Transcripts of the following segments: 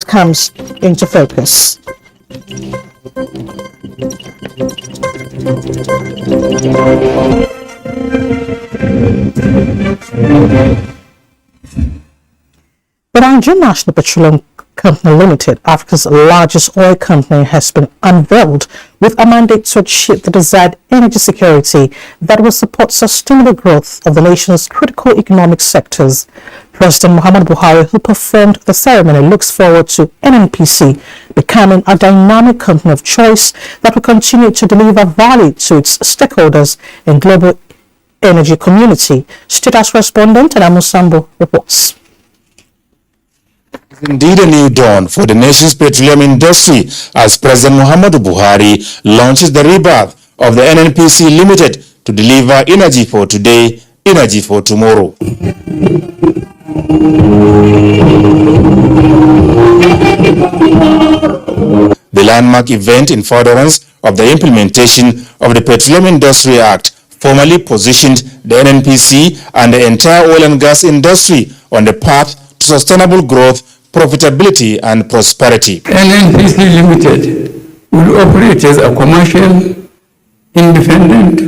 comes into focus. The Nigerian National Petroleum Company Limited, Africa's largest oil company, has been unveiled with a mandate to achieve the desired energy security that will support sustainable growth of the nation's critical economic sectors. President Muhammadu Buhari, who performed the ceremony, looks forward to NNPC becoming a dynamic company of choice that will continue to deliver value to its stakeholders in global energy community. State House correspondent Adamu Sambo reports. Indeed a new dawn for the nation's petroleum industry as President Muhammadu Buhari launches the rebirth of the NNPC Limited to deliver energy for today, energy for tomorrow. The landmark event in furtherance of the implementation of the Petroleum Industry Act formally positioned the NNPC and the entire oil and gas industry on the path to sustainable growth, profitability and prosperity. NNPC Limited will operate as a commercial, independent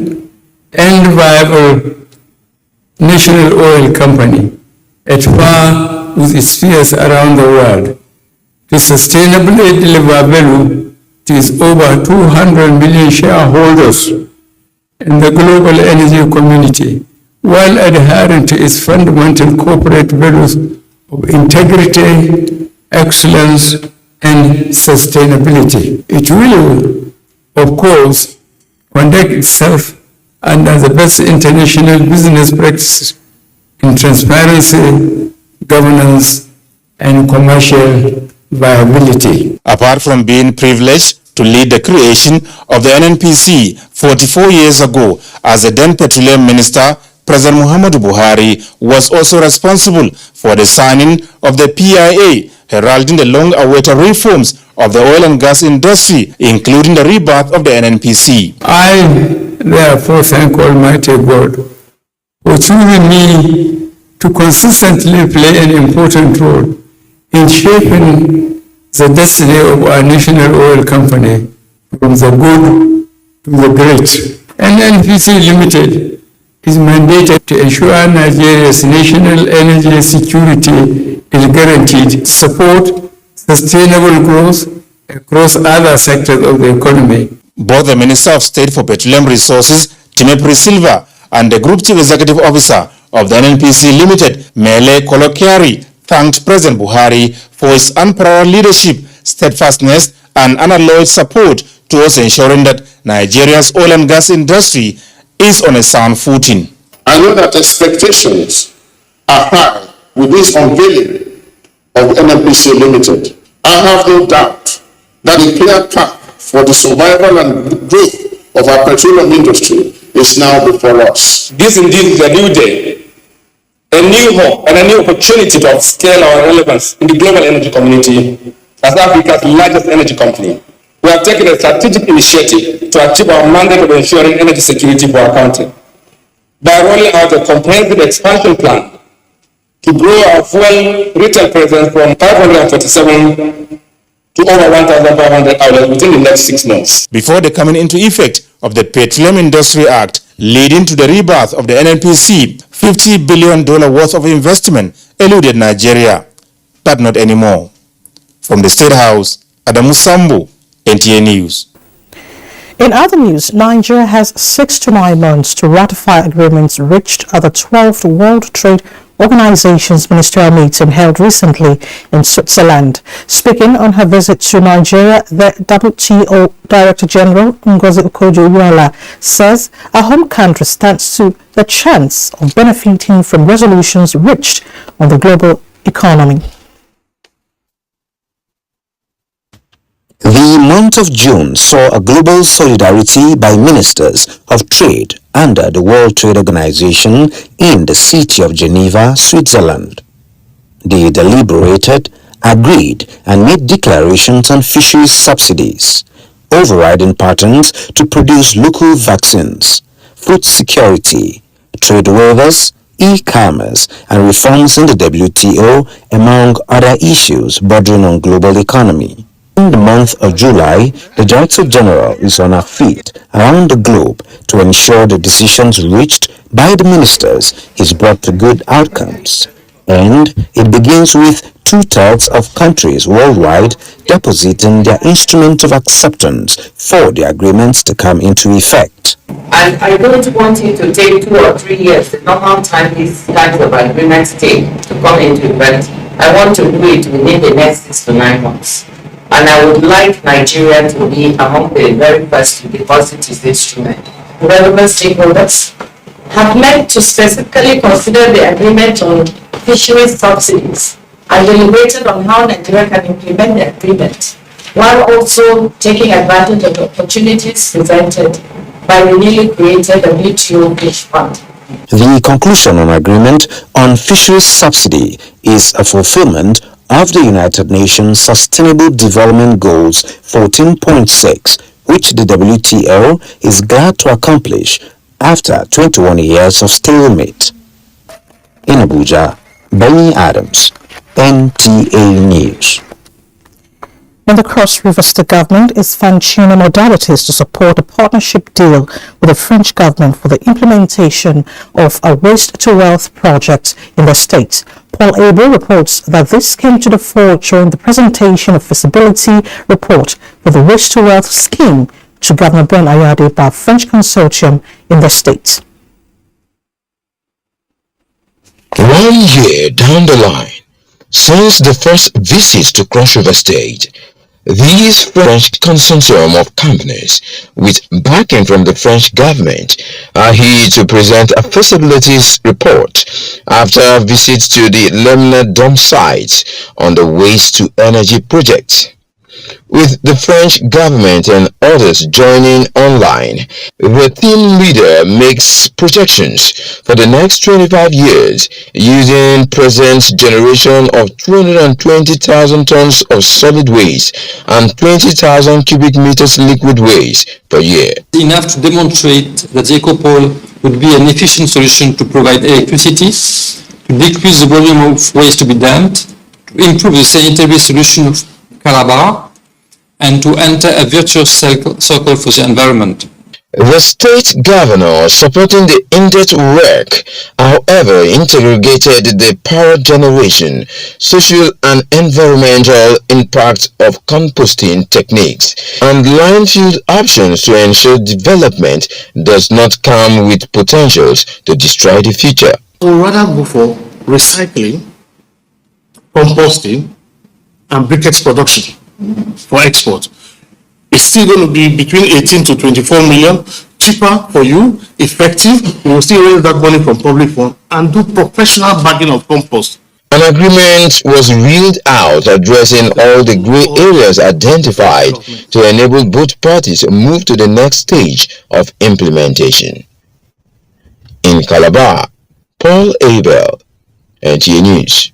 and viable national oil company at par with its peers around the world to sustainably deliver value to its over 200 million shareholders in the global energy community while adhering to its fundamental corporate values of integrity, excellence, and sustainability. It will, of course, conduct itself under the best international business practices in transparency, governance, and commercial viability. Apart from being privileged to lead the creation of the NNPC 44 years ago as the then Petroleum Minister, President Muhammadu Buhari was also responsible for the signing of the PIA, heralding the long-awaited reforms of the oil and gas industry, including the rebirth of the NNPC. I therefore thank Almighty God for choosing me to consistently play an important role in shaping the destiny of our national oil company from the good to the great. NNPC Limited is mandated to ensure Nigeria's national energy security is guaranteed to support sustainable growth across other sectors of the economy. Both the Minister of State for Petroleum Resources, Timothy Silva, and the Group Chief Executive Officer of the NNPC Limited, Mele Kolokiari, thanked President Buhari for his unparalleled leadership, steadfastness, and unalloyed support towards ensuring that Nigeria's oil and gas industry is on a sound footing. I know that expectations are high with this unveiling of NNPC Limited. I have no doubt that a clear path for the survival and growth of our petroleum industry is now before us. This indeed is a new day, a new hope and a new opportunity to upscale our relevance in the global energy community as Africa's largest energy company. We have taken a strategic initiative to achieve our mandate of ensuring energy security for our country by rolling out a comprehensive expansion plan to grow our fuel retail presence from 547 to over 1,500 outlets within the next 6 months. Before the coming into effect of the Petroleum Industry Act, leading to the rebirth of the NNPC, $50 billion worth of investment eluded Nigeria, but not anymore. From the State House, Adamu Sambo, NTA News. In other news, Nigeria has 6 to 9 months to ratify agreements reached at the 12th World Trade Organization's ministerial meeting held recently in Switzerland. Speaking on her visit to Nigeria, the WTO Director General Ngozi Okonjo-Iweala says our home country stands to the chance of benefiting from resolutions reached on the global economy. The month of June saw a global solidarity by ministers of trade under the World Trade Organization in the city of Geneva, Switzerland. They deliberated, agreed, and made declarations on fisheries subsidies, overriding patterns to produce local vaccines, food security, trade waivers, e-commerce, and reforms in the WTO, among other issues bordering on global economy. In the month of July, the Director General is on her feet around the globe to ensure the decisions reached by the ministers is brought to good outcomes. And it begins with 2/3 of countries worldwide depositing their instrument of acceptance for the agreements to come into effect. And I don't want it to take 2 or 3 years, the normal time these kinds of agreements take to come into effect. I want to do it within the next 6 to 9 months. And I would like Nigeria to be among the very first to deposit this instrument. Relevant stakeholders have met to specifically consider the agreement on fisheries subsidies and deliberated on how Nigeria can implement the agreement, while also taking advantage of the opportunities presented by the newly created WTO Fish Fund. The conclusion on agreement on fisheries subsidy is a fulfillment of the United Nations Sustainable Development Goals 14.6, which the WTO is glad to accomplish after 21 years of stalemate. In Abuja, Benny Adams, NTA News. And the Cross River State government is fine-tuning modalities to support a partnership deal with the French government for the implementation of a waste-to-wealth project in the state. Paul Abel reports that this came to the fore during the presentation of feasibility report for the waste-to-wealth scheme to Governor Ben Ayade by a French consortium in the state. 1 year down the line, since the first visit to Cross River State, these French consortium of companies, with backing from the French government, are here to present a feasibilities report after visits to the Lemna dump sites on the waste-to-energy project. With the French government and others joining online, the team leader makes projections for the next 25 years using present generation of 220,000 tons of solid waste and 20,000 cubic meters liquid waste per year. Enough to demonstrate that the ecopole would be an efficient solution to provide electricity, to decrease the volume of waste to be dumped, to improve the sanitary solution of Calabar, and to enter a virtuous circle for the environment. The state governor supporting the in-depth work, however, interrogated the power generation, social and environmental impact of composting techniques and landfill options to ensure development does not come with potentials to destroy the future. We would rather go for recycling, composting, and briquettes production for export. It's still going to be between 18 to 24 million, cheaper for you, effective. You will still raise that money from public fund and do professional bagging of compost. An agreement was reeled out addressing all the grey areas identified to enable both parties to move to the next stage of implementation. In Calabar, Paul Abel, NTA News.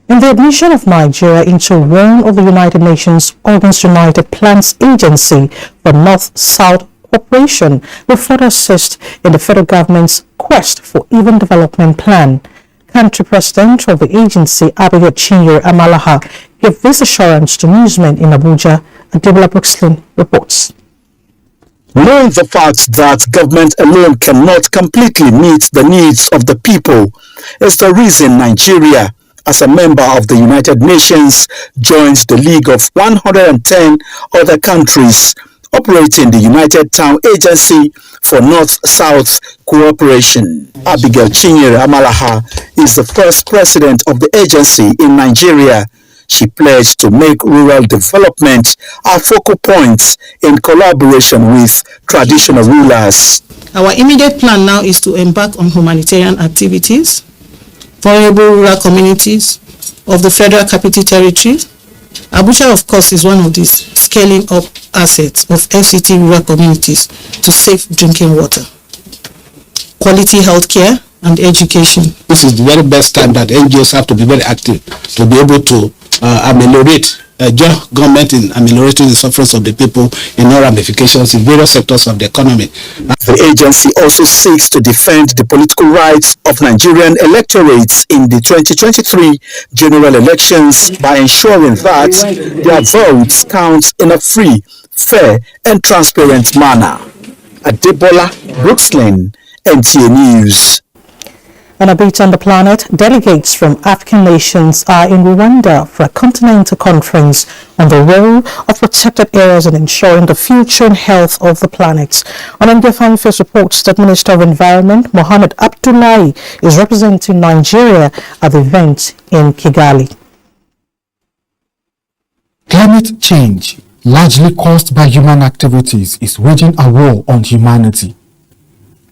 In the admission of Nigeria into one of the United Nations Organs United Plans Agency for North-South Cooperation will further assist in the federal government's quest for even development plan. Country President of the agency, Abuja Chinyere Amalaha, gave this assurance to newsmen in Abuja. Adebola Brooksland reports. Knowing the fact that government alone cannot completely meet the needs of the people is the reason Nigeria, as a member of the United Nations, joins the League of 110 other countries operating the United Town Agency for North-South Cooperation. Abigail Chinyere Amalaha is the first president of the agency in Nigeria. She pledged to make rural development a focal point in collaboration with traditional rulers. Our immediate plan now is to embark on humanitarian activities, vulnerable rural communities of the Federal Capital Territory. Abuja, of course, is one of these scaling up assets of FCT rural communities to safe drinking water, quality healthcare, and education. This is the very best time that NGOs have to be very active to be able to ameliorate join government in ameliorating the sufferings of the people in all ramifications in various sectors of the economy. The agency also seeks to defend the political rights of Nigerian electorates in the 2023 general elections by ensuring that their votes count in a free, fair, and transparent manner. Adebola Brookslin, NTA News. On a beat on the planet, delegates from African nations are in Rwanda for a continental conference on the role of protected areas in ensuring the future and health of the planet. On India Fine Face reports that Minister of Environment Mohammed Abdullahi is representing Nigeria at the event in Kigali. Climate change, largely caused by human activities, is waging a war on humanity.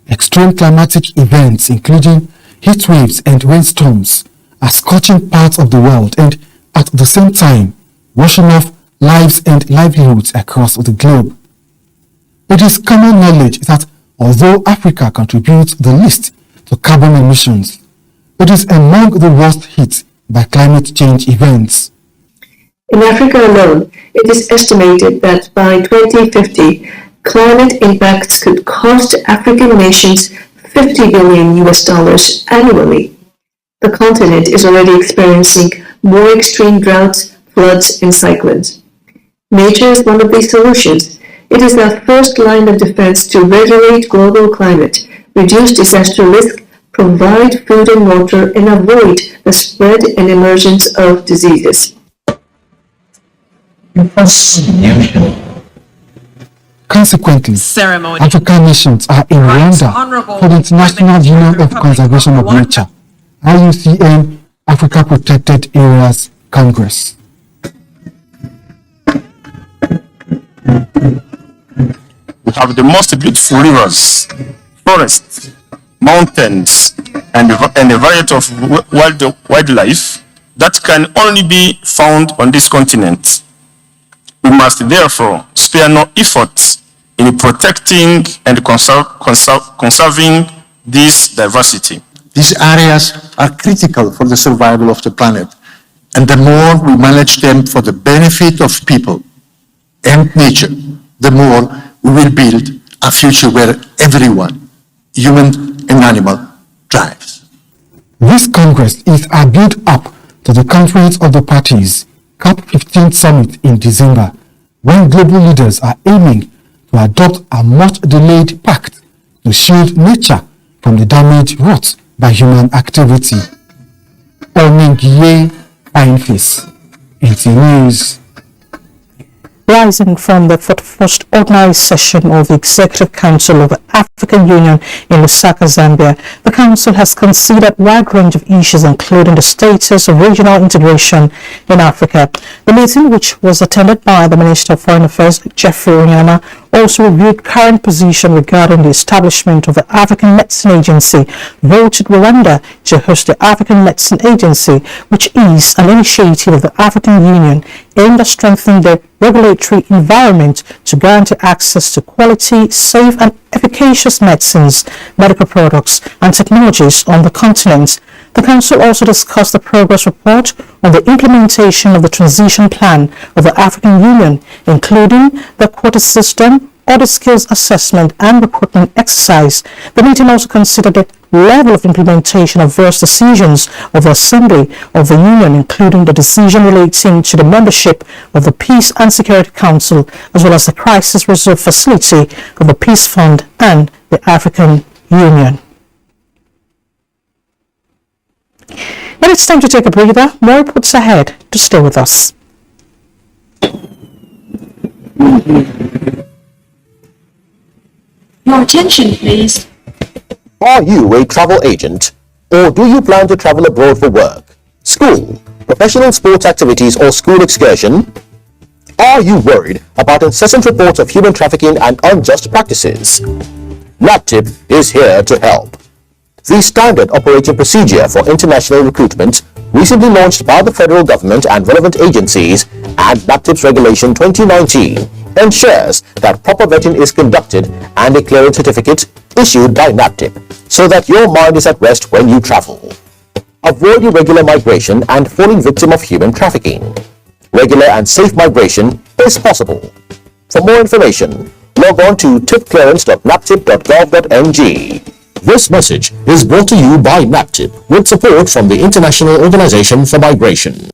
Extreme climatic events, including heat waves and rainstorms, are scorching parts of the world and, at the same time, washing off lives and livelihoods across the globe. It is common knowledge that although Africa contributes the least to carbon emissions, it is among the worst hit by climate change events. In Africa alone, it is estimated that by 2050, climate impacts could cost African nations $50 billion annually. The continent is already experiencing more extreme droughts, floods, and cyclones. Nature is one of these solutions. It is our first line of defense to regulate global climate, reduce disaster risk, provide food and water, and avoid the spread and emergence of diseases. Consequently, African nations are in Rwanda for the International Union of Conservation of Nature, IUCN Africa Protected Areas Congress. We have the most beautiful rivers, forests, mountains, and a variety of wildlife that can only be found on this continent. We must therefore spare no efforts in protecting and conserving this diversity. These areas are critical for the survival of the planet, and the more we manage them for the benefit of people and nature, the more we will build a future where everyone, human and animal, thrives. This Congress is a build-up to the Conference of the Parties COP15 summit in December, when global leaders are aiming to adopt a much-delayed pact to shield nature from the damage wrought by human activity. Oningiye Fineface, NTA News. Rising from the 41st Ordinary Session of the Executive Council of the African Union in Lusaka, Zambia, the Council has considered a wide range of issues including the status of regional integration in Africa. The meeting, which was attended by the Minister of Foreign Affairs, Jeffrey Onyama, also reviewed current position regarding the establishment of the African Medicine Agency, voted Rwanda to host the African Medicine Agency, which is an initiative of the African Union aimed at strengthening the regulatory environment to guarantee access to quality, safe and efficacious medicines, medical products and technologies on the continent. The Council also discussed the progress report on the implementation of the transition plan of the African Union, including the quota system, audit skills assessment and recruitment exercise. The meeting also considered the level of implementation of various decisions of the Assembly of the Union, including the decision relating to the membership of the Peace and Security Council, as well as the Crisis Reserve Facility of the Peace Fund and the African Union. Now it's time to take a breather. More reports ahead. To stay with us. Your attention, please. Are you a travel agent, or do you plan to travel abroad for work, school, professional sports activities or school excursion? Are you worried about incessant reports of human trafficking and unjust practices? NAPTIP is here to help. The Standard Operating Procedure for International Recruitment, recently launched by the federal government and relevant agencies, and NAPTIP's Regulation 2019, ensures that proper vetting is conducted and a clearance certificate issued by NAPTIP, so that your mind is at rest when you travel. Avoid irregular migration and falling victim of human trafficking. regular and safe migration is possible. For more information, log on to tipclearance.naptip.gov.ng. This message is brought to you by NAPTIP with support from the International Organization for Migration.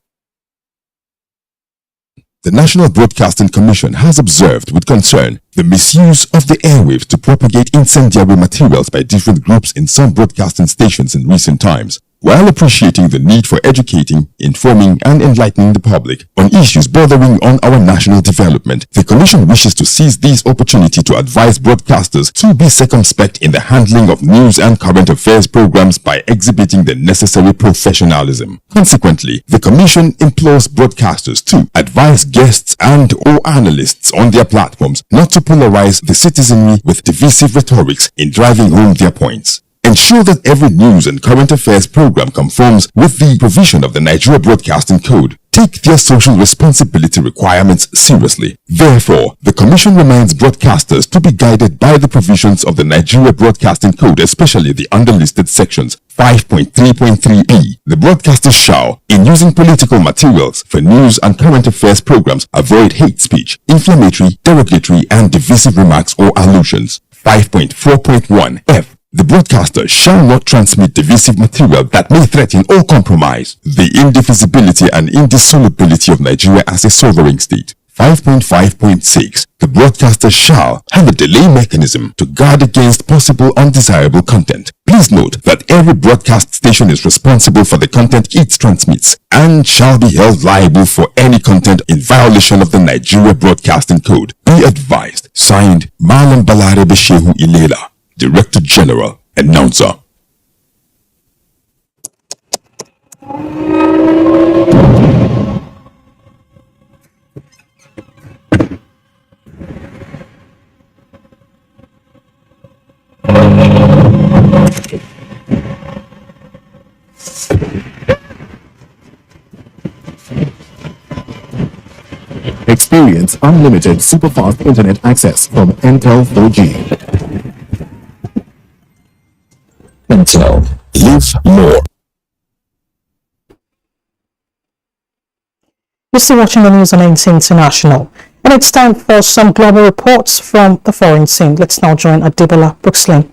The National Broadcasting Commission has observed with concern the misuse of the airwaves to propagate incendiary materials by different groups in some broadcasting stations in recent times. While appreciating the need for educating, informing and enlightening the public on issues bordering on our national development, the Commission wishes to seize this opportunity to advise broadcasters to be circumspect in the handling of news and current affairs programs by exhibiting the necessary professionalism. Consequently, the Commission implores broadcasters to advise guests and/or analysts on their platforms not to polarize the citizenry with divisive rhetorics in driving home their points. Ensure that every news and current affairs program conforms with the provision of the Nigeria Broadcasting Code. Take their social responsibility requirements seriously. Therefore, the Commission reminds broadcasters to be guided by the provisions of the Nigeria Broadcasting Code, especially the underlisted sections 5.3.3b. The broadcasters shall, in using political materials for news and current affairs programs, avoid hate speech, inflammatory, derogatory, and divisive remarks or allusions. 5.4.1f. The broadcaster shall not transmit divisive material that may threaten or compromise the indivisibility and indissolubility of Nigeria as a sovereign state. 5.5.6. The broadcaster shall have a delay mechanism to guard against possible undesirable content. Please note that every broadcast station is responsible for the content it transmits and shall be held liable for any content in violation of the Nigeria Broadcasting Code. Be advised. Signed, Malam Balarebe Shehu Ilela, Director General, Announcer. Experience unlimited super-fast internet access from Intel 4G. Intel. Live more. You're still watching the news on NT International, and it's time for some global reports from the foreign scene. Let's now join Adebola Brooksley.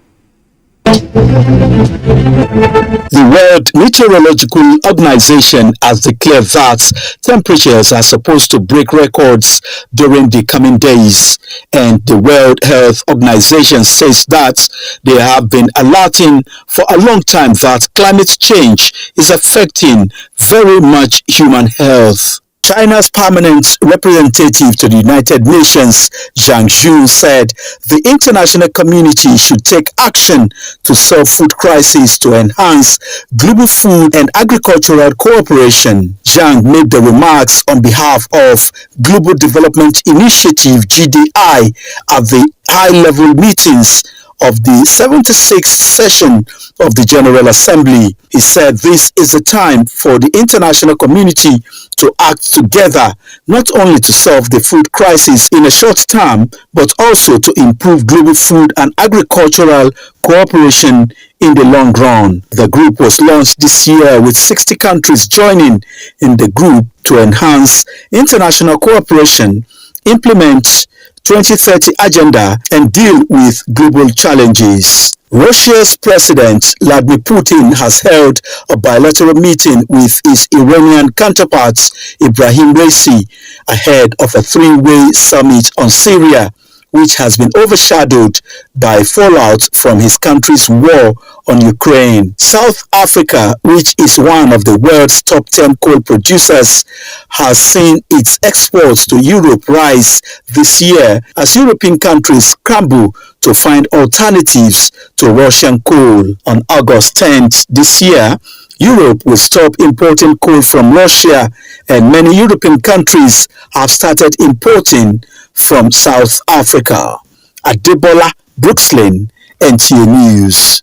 The World Meteorological Organization has declared that temperatures are supposed to break records during the coming days, and the World Health Organization says that they have been alerting for a long time that climate change is affecting very much human health. China's permanent representative to the United Nations, Zhang Zhu, said the international community should take action to solve food crisis to enhance global food and agricultural cooperation. Zhang made the remarks on behalf of Global Development Initiative (GDI) at the high-level meetings of the 76th session of the General Assembly. He said this is a time for the international community to act together, not only to solve the food crisis in a short term, but also to improve global food and agricultural cooperation in the long run. The group was launched this year with 60 countries joining in the group to enhance international cooperation, implement 2030 agenda and deal with global challenges. Russia's President Vladimir Putin has held a bilateral meeting with his Iranian counterpart Ibrahim Raisi ahead of a three-way summit on Syria, which has been overshadowed by fallout from his country's war on Ukraine. South Africa, which is one of the world's top 10 coal producers, has seen its exports to Europe rise this year as European countries scramble to find alternatives to Russian coal. On August 10th this year, Europe will stop importing coal from Russia, and many European countries have started importing from South Africa. Adebola Brooksley, NTA News.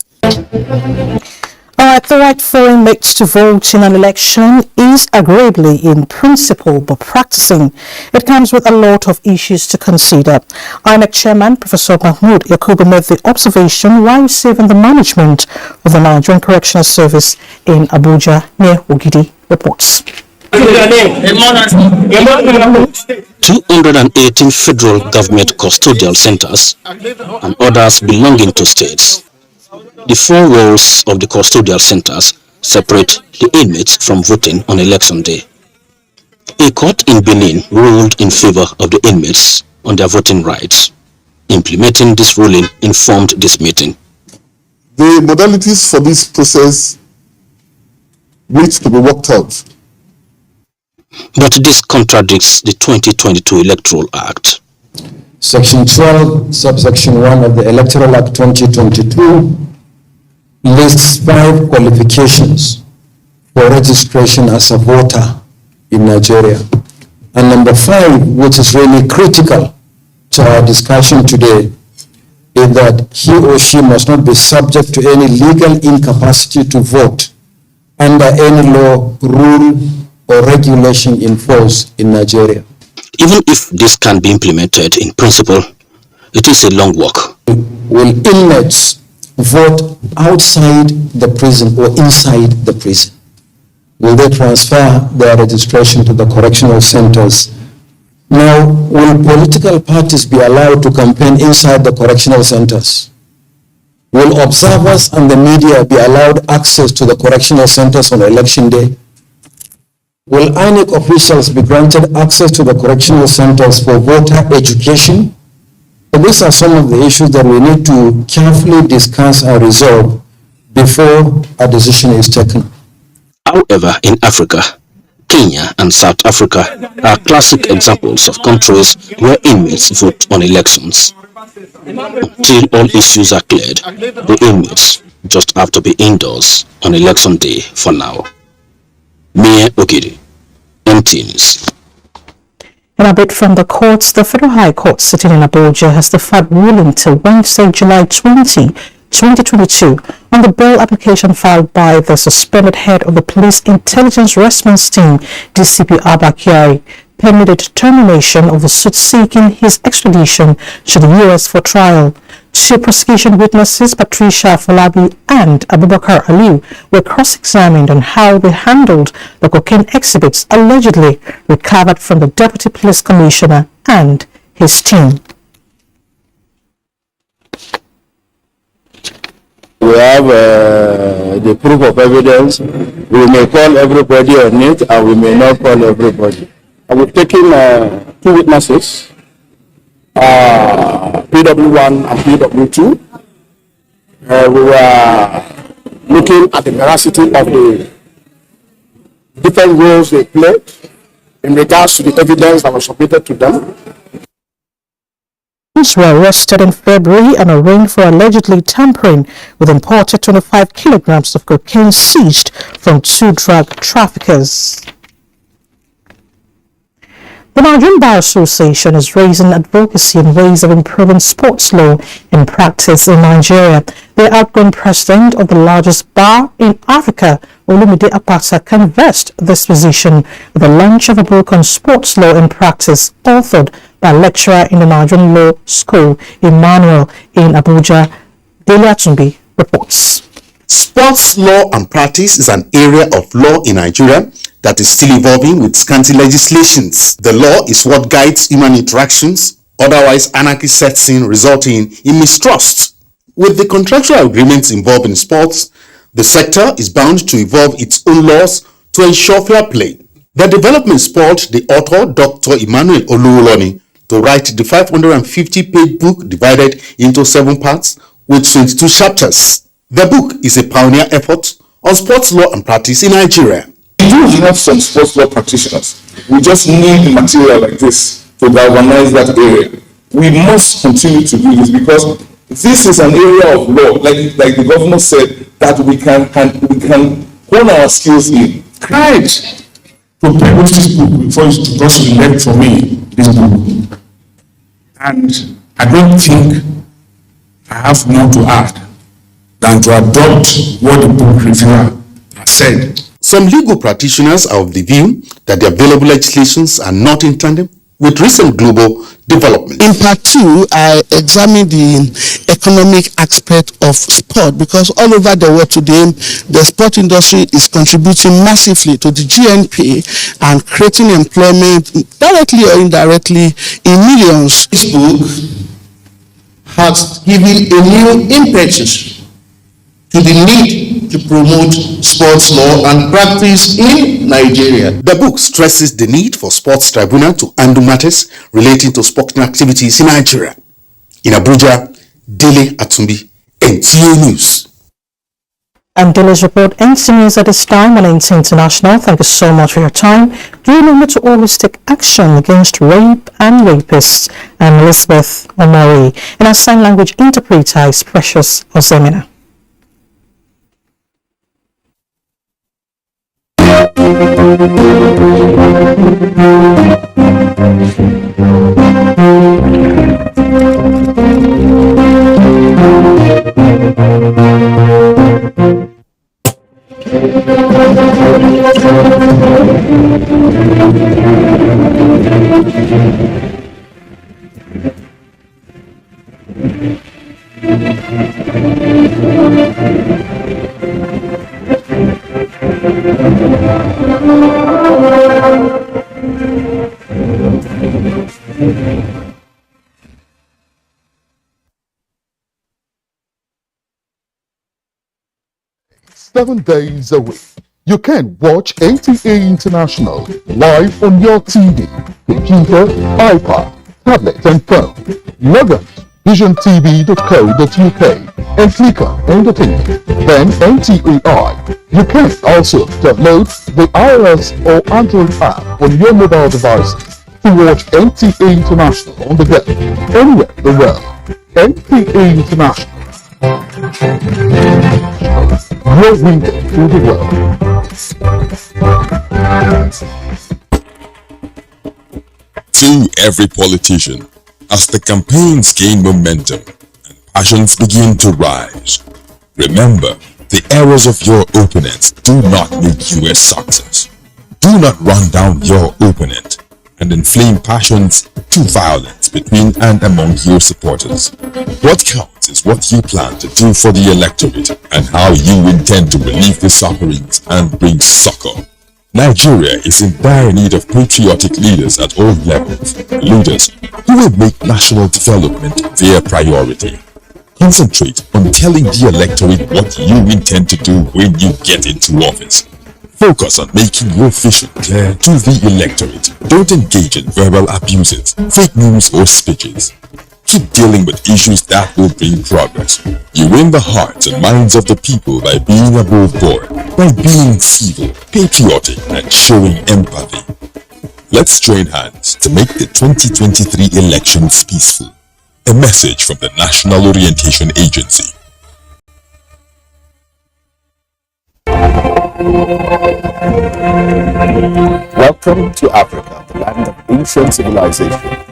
The right foreign mates to vote in an election is agreeably in principle, but practicing it comes with a lot of issues to consider. INEC Chairman Professor Mahmood Yakubu made the observation while receiving the management of the Nigerian Correctional Service in Abuja near Ogidi. Reports. 218 federal government custodial centers and others belonging to states. The four walls of the custodial centers separate the inmates from voting on election day. A court in Benin ruled in favor of the inmates on their voting rights. Implementing this ruling informed this meeting. The modalities for this process need to be worked out. But this contradicts the 2022 Electoral Act. Section 12, subsection 1 of the Electoral Act 2022 lists 5 qualifications for registration as a voter in Nigeria. And number 5, which is really critical to our discussion today, is that he or she must not be subject to any legal incapacity to vote under any law, rule, or regulation in force in Nigeria. Even if this can be implemented in principle, it is a long walk. Will inmates vote outside the prison or inside the prison? Will they transfer their registration to the correctional centers? Now, will political parties be allowed to campaign inside the correctional centers? Will observers and the media be allowed access to the correctional centers on election day? Will INEC officials be granted access to the correctional centers for voter education? So these are some of the issues that we need to carefully discuss and resolve before a decision is taken. However, in Africa, Kenya and South Africa are classic examples of countries where inmates vote on elections. Until all issues are cleared, the inmates just have to be indoors on election day for now. Mia Okiri, MT News. In a bit from the courts, the Federal High Court sitting in Abuja has deferred ruling till Wednesday, July 20, 2022 on the bail application filed by the suspended head of the Police Intelligence Response Team, DCP Abba Kyari, pending the determination of the suit seeking his extradition to the U.S. for trial. Two prosecution witnesses, Patricia Falabi and Abubakar Aliu, were cross-examined on how they handled the cocaine exhibits allegedly recovered from the Deputy Police Commissioner and his team. We have the proof of evidence. We may call everybody on it and we may not call everybody. And we've taken 2 witnesses, PW1 and PW2. We were looking at the veracity of the different roles they played in regards to the evidence that was submitted to them. Were arrested in February and arraigned for allegedly tampering with imported 25 kilograms of cocaine seized from 2 drug traffickers. The Nigerian Bar Association is raising advocacy in ways of improving sports law in practice in Nigeria. The outgoing president of the largest bar in Africa, Olumide Apata, canvassed this position with the launch of a book on sports law in practice, authored by a lecturer in the Nigerian Law School, Emmanuel, in Abuja. Dele Atumbi reports. Sports law and practice is an area of law in Nigeria that is still evolving with scanty legislations. The law is what guides human interactions, otherwise anarchy sets in, resulting in mistrust. With the contractual agreements involved in sports, the sector is bound to evolve its own laws to ensure fair play. The development spurred the author, Dr. Emmanuel Oluwoloni, to write the 550-page book divided into 7 parts with 22 chapters. The book is a pioneer effort on sports law and practice in Nigeria. We do have some sports law practitioners. We just need material like this to galvanize that area. We must continue to do this because this is an area of law, like the governor said, that we can hone our skills in. Tried to publish this book before it got to be left for me, this book. And I don't think I have more to add than to adopt what the book reviewer has said. Some legal practitioners are of the view that the available legislations are not in tandem with recent global developments. In part 2, I examined the economic aspect of sport, because all over the world today, the sport industry is contributing massively to the GNP and creating employment directly or indirectly in millions. This book has given a new impetus to the need to promote sports law and practice in Nigeria. The book stresses the need for sports tribunal to handle matters relating to sporting activities in Nigeria. In Abuja, Dele Atumbi, NTA News. And Dele's report ends the news at this time on NTA International. Thank you so much for your time. Do remember to always take action against rape and rapists. I'm Elizabeth Omari, and our sign language interpreter is Precious Ozemina. Seven days a week. You can watch NTA International live on your TV, computer, iPad, tablet and phone. Log on to visiontv.co.uk and click on Entertainment, then NTAI. You can also download the iOS or Android app on your mobile devices to watch NTA International on the go, anywhere in the world. NTA International. Your window to the world. To every politician, as the campaigns gain momentum and passions begin to rise, remember, the errors of your opponents do not make you a success. Do not run down your opponent and inflame passions to violence between and among your supporters. What counts is what you plan to do for the electorate and how you intend to relieve the sufferings and bring succor. Nigeria is in dire need of patriotic leaders at all levels, leaders who will make national development their priority. Concentrate on telling the electorate what you intend to do when you get into office. Focus on making your vision clear to the electorate. Don't engage in verbal abuses, fake news or speeches. Keep dealing with issues that will bring progress. You win the hearts and minds of the people by being above board, by being civil, patriotic, and showing empathy. Let's join hands to make the 2023 elections peaceful. A message from the National Orientation Agency. Welcome to Africa, the land of ancient civilization.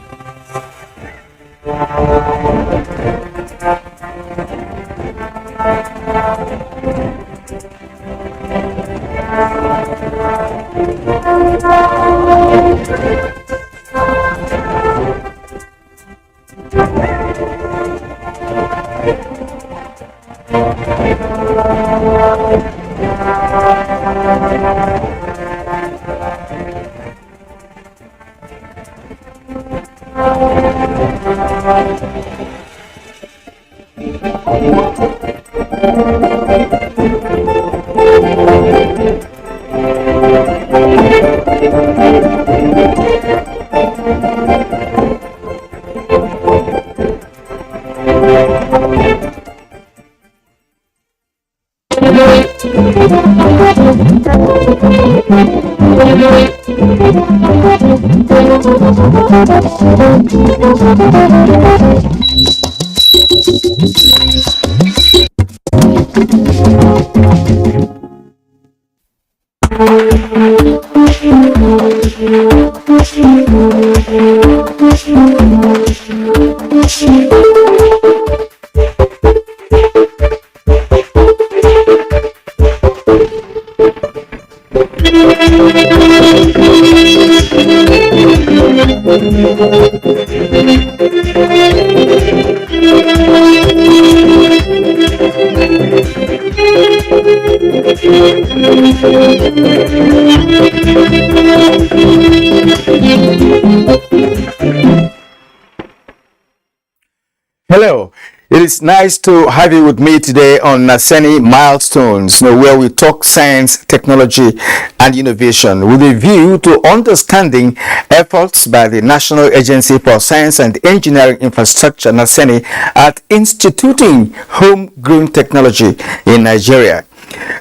Hello. It is nice to have you with me today on Naseni Milestones, where we talk science, technology, and innovation with a view to understanding efforts by the National Agency for Science and Engineering Infrastructure, Naseni, at instituting homegrown technology in Nigeria.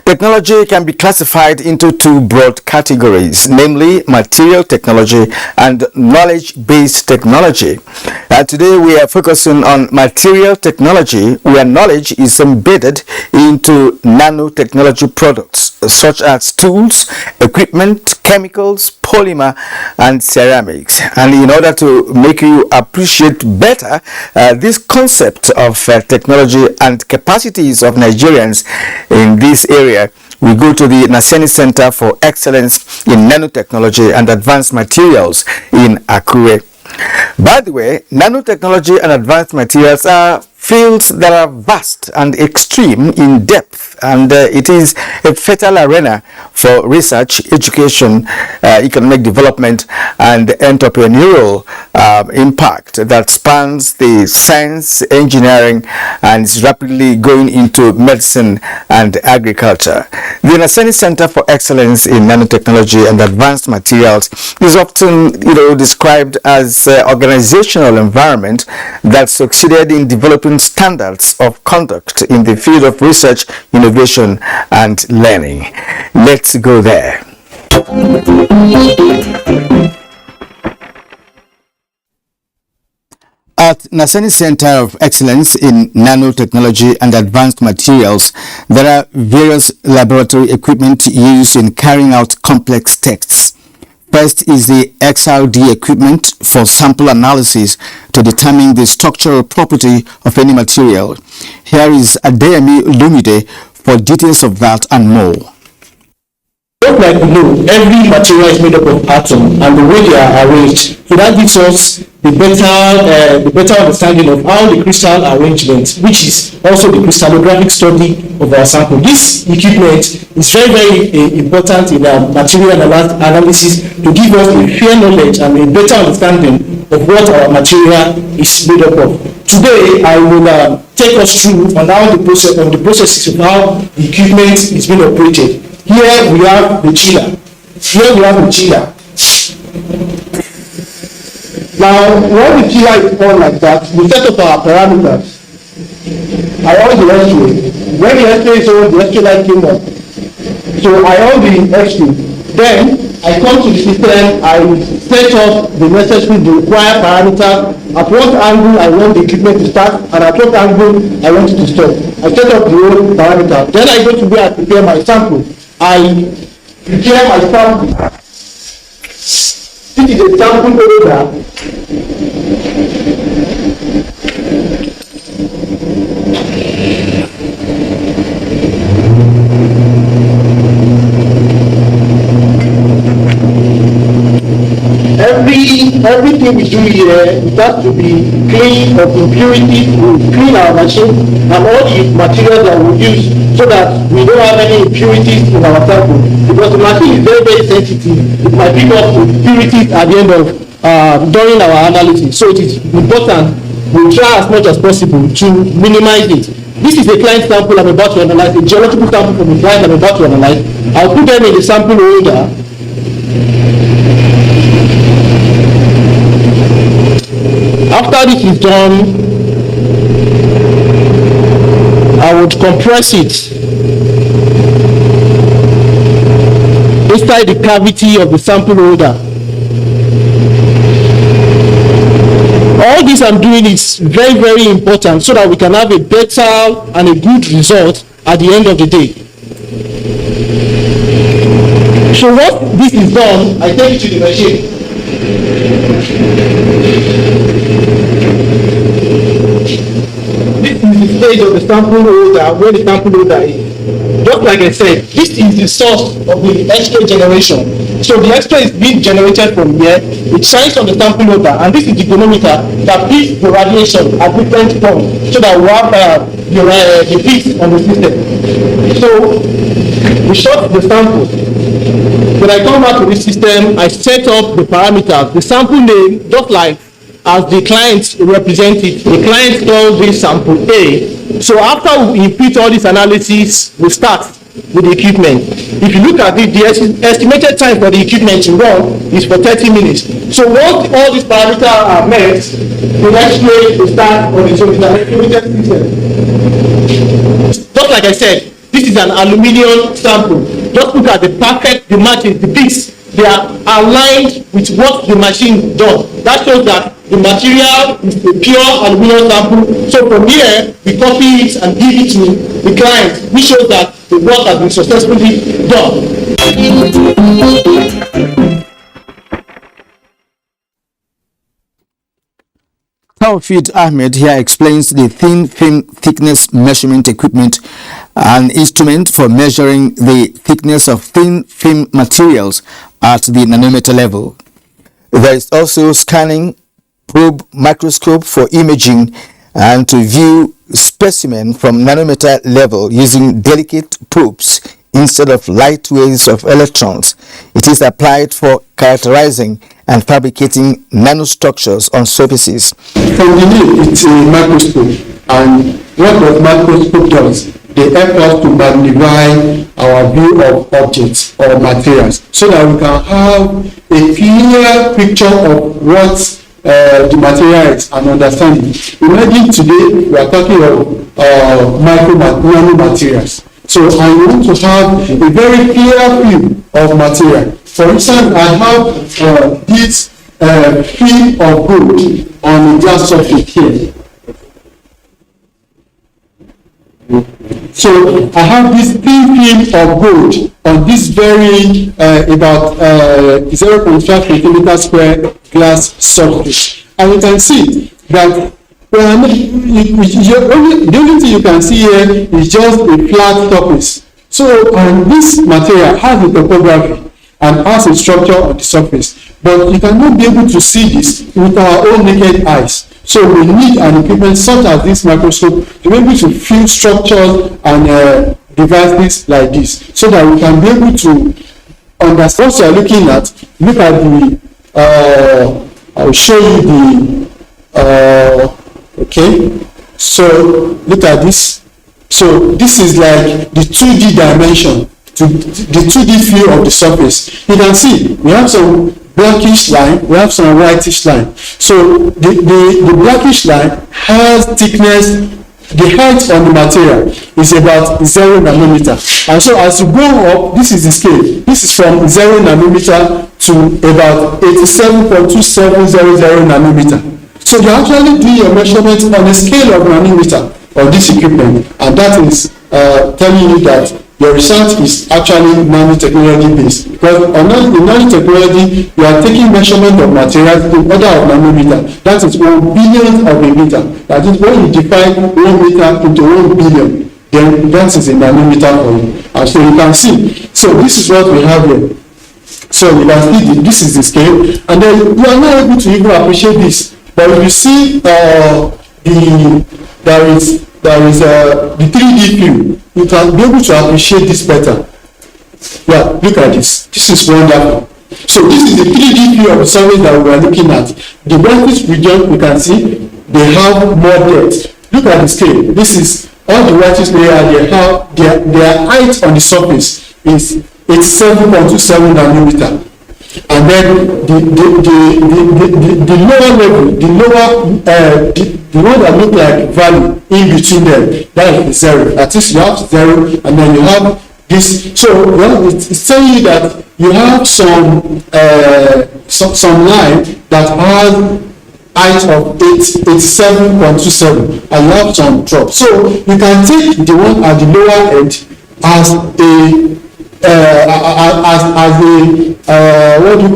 Technology can be classified into two broad categories, namely material technology and knowledge-based technology. Today we are focusing on material technology, where knowledge is embedded into nanotechnology products such as tools, equipment, chemicals, polymer, and ceramics. And in order to make you appreciate better this concept of technology and capacities of Nigerians in this area, we go to the Naseni Center for Excellence in Nanotechnology and Advanced Materials in Akure. By the way, nanotechnology and advanced materials are fields that are vast and extreme in depth, and it is a fertile arena for research, education, economic development, and entrepreneurial impact that spans the science, engineering, and is rapidly going into medicine and agriculture. The Naseni Center for Excellence in Nanotechnology and Advanced Materials is often, described as an organizational environment that succeeded in developing standards of conduct in the field of research, innovation, and learning. Let's go there. At Naseni Center of Excellence in Nanotechnology and Advanced Materials, there are various laboratory equipment used in carrying out complex tests. First is the XRD equipment for sample analysis to determine the structural property of any material. Here is Adeyemi Lumide for details of that and more. Just like we know, every material is made up of atoms and the way they are arranged. So that gives us the better understanding of how the crystal arrangement, which is also the crystallographic study of our sample. This equipment is very, very important in our material analysis to give us a fair knowledge and a better understanding of what our material is made up of. Today, I will take us through on how the processes of how the equipment is being operated. Here we have the chiller. Now, when the chiller is on like that, we set up our parameters around the X-ray. When the X-ray is on, the X-ray light came on. So I on the X-ray. Then I come to the system, I set up the necessary, the required parameters. At what angle I want the equipment to start, and at what angle I want it to stop. I set up the whole parameter. Then I go to where I prepare my sample. I prepare my sample. This is a sample order. Everything we do here, it has to be clean of impurities. We clean our machine and all the materials that we use so that we don't have any impurities in our sample. Because the machine is very, very sensitive. It might pick up impurities at the end of during our analysis. So it is important we try as much as possible to minimize it. This is a client sample I'm about to analyze, a geological sample from a client I'm about to analyze. I'll put them in the sample holder. After this is done, I would compress it inside the cavity of the sample holder. All this I'm doing is very, very important so that we can have a better and a good result at the end of the day. So once this is done, I take it to the machine. This is the stage of the sample holder, where the sample holder is. Just like I said, this is the source of the X-ray generation. So the X-ray is being generated from here, it shines on the sample holder, and this is the tonometer that picks the radiation at different points so that we have the bits on the system. So we shot the sample. When I come back to the system, I set up the parameters, the sample name, just like as the client represented. The client calls this sample A. So after we input all this analysis, we start with the equipment. If you look at it, the estimated time for the equipment to run is for 30 minutes. So once all these parameters are met, the next way to start on the automated system. Just like I said, this is an aluminium sample. Just look at the perfect, the matches, the bits. They are aligned with what the machine does. That shows that the material is a pure aluminium sample. So from here, we copy it and give it to the client, which shows that the work has been successfully done. Taufid Ahmed here explains the thin film thickness measurement equipment, an instrument for measuring the thickness of thin film materials at the nanometer level. There is also scanning probe microscope for imaging and to view specimen from nanometer level using delicate probes instead of light waves of electrons. It is applied for characterizing and fabricating nanostructures on surfaces. From the name, it's a microscope, and what the microscope does, they help us to magnify our view of objects or materials so that we can have a clear picture of what the material is and understanding. Imagine today we are talking of nanomaterials. So I want to have a very clear view of material. For instance, I have this film of gold on a glass surface here. So I have this thin film of gold on this very about 0.5 centimeter square glass surface, and you can see that the only thing you can see here is just a flat surface. So and this material has a topography and has a structure on the surface, but you cannot be able to see this with our own naked eyes. So we need an equipment such as this microscope to be able to view structures and devices like this, so that we can be able to understand what you are looking at. Look at the, I'll show you the, okay, so look at this. So this is like the 2D dimension, to the 2D view of the surface. You can see we have some blackish line, we have some whitish line. So the blackish line has thickness, the height on the material is about 0 nanometer. And so as you go up, this is the scale. This is from 0 nanometer to about 87.2700 nanometer. So you're actually doing your measurement on a scale of nanometer of this equipment, and that is telling you that your research is actually nanotechnology based, because in nanotechnology you are taking measurement of materials in order of nanometer. That is 1 billionth of a meter. That is when you divide 1 meter into 1 billion, then that is a nanometer for you. And so you can see. So this is what we have here. So you can see this is the scale, and then you are not able to even appreciate this. But if you see there is the 3D view, you can be able to appreciate this better. Yeah, look at this. This is wonderful. So this is the 3D view of the surface that we are looking at. The whitish region, you can see they have more depth. Look at the scale. This is all the whitish layer. They have their height on the surface is 87.27 nanometer. And then the lower level, the one that look like value in between them, that is 0. At least you have 0, and then you have this. So it's telling you that you have some line that has height of 87.27, and you have some drop. So you can take the one at the lower end as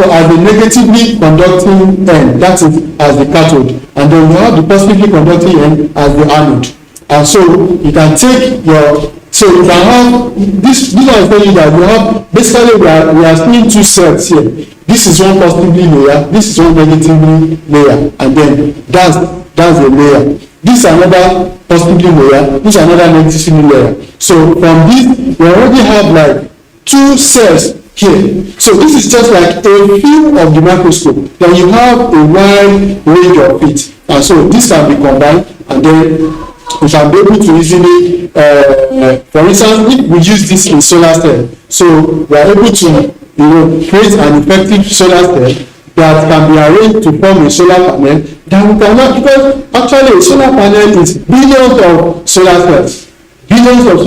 as a negatively conducting end, that is as the cathode, and then you have the positively conducting end as the anode. And so you can take your, so you can have this I was telling you that you have basically we are seeing two cells here. This is one positively layer, this is one negatively layer, and then that's the layer. this is another positive layer, this is another negative layer. So from this, we already have like 2 cells here. So this is just like a view of the microscope. Then you have a wide range of it. And so this can be combined, and then we can be able to easily, for instance, if we use this in solar cell, so we are able to create an effective solar cell that can be arranged to form a solar panel that we cannot, because actually a solar panel is billions of solar cells, billions of